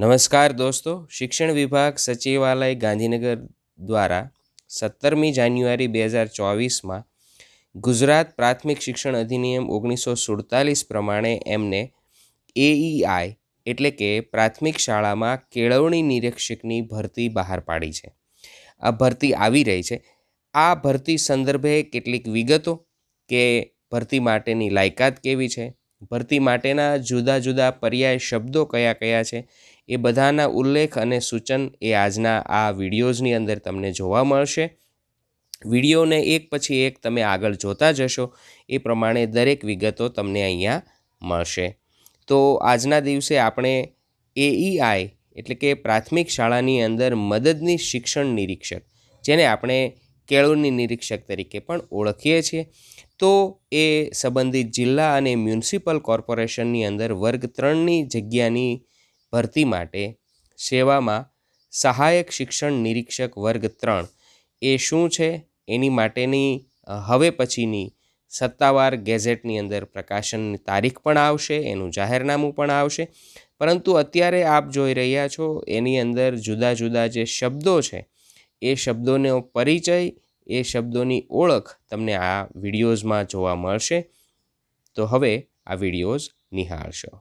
નમસ્કાર દોસ્તો, શિક્ષણ વિભાગ સચિવાલય ગાંધીનગર દ્વારા 17મી જાન્યુઆરી 2024માં ગુજરાત પ્રાથમિક શિક્ષણ અધિનિયમ 1947 પ્રમાણે એમને એઈઆઈ એટલે કે પ્રાથમિક શાળામાં કેળવણી નિરીક્ષકની ભરતી બહાર પાડી છે. આ ભરતી આવી રહી છે. આ ભરતી સંદર્ભે કેટલીક વિગતો કે ભરતી માટેની લાયકાત કેવી છે, ભરતી માટેના જુદા જુદા પર્યાય શબ્દો કયા કયા છે, એ બધાના ઉલ્લેખ અને સૂચન એ આજના આ વિડીયોઝની અંદર તમને જોવા મળશે. વિડીયોને એક પછી એક તમે આગળ જોતા જશો એ પ્રમાણે દરેક વિગતો તમને અહીંયા મળશે. તો આજના દિવસે આપણે એઈઆઈ એટલે કે પ્રાથમિક શાળાની અંદર મદદની શિક્ષણ નિરીક્ષક, જેને આપણે કેળવણી નિરીક્ષક તરીકે પણ ઓળખીએ છીએ, તો એ સંબંધિત જિલ્લા અને મ્યુનિસિપલ કોર્પોરેશનની અંદર વર્ગ 3ની જગ્યાની ભરતી માટે સેવામાં સહાયક શિક્ષણ નિરીક્ષક વર્ગ 3 એ શું છે એની માટેની હવે પછીની સત્તાવાર ગેઝેટની અંદર પ્રકાશનની તારીખ પણ આવશે, એનું જાહેરનામું પણ આવશે. પરંતુ અત્યારે આપ જોઈ રહ્યા છો એની અંદર જુદા જુદા જે શબ્દો છે એ શબ્દોનો પરિચય, એ શબ્દોની ઓળખ તમને આ વિડીયોઝમાં જોવા મળશે. તો હવે આ વિડીયોઝ નિહાળશો.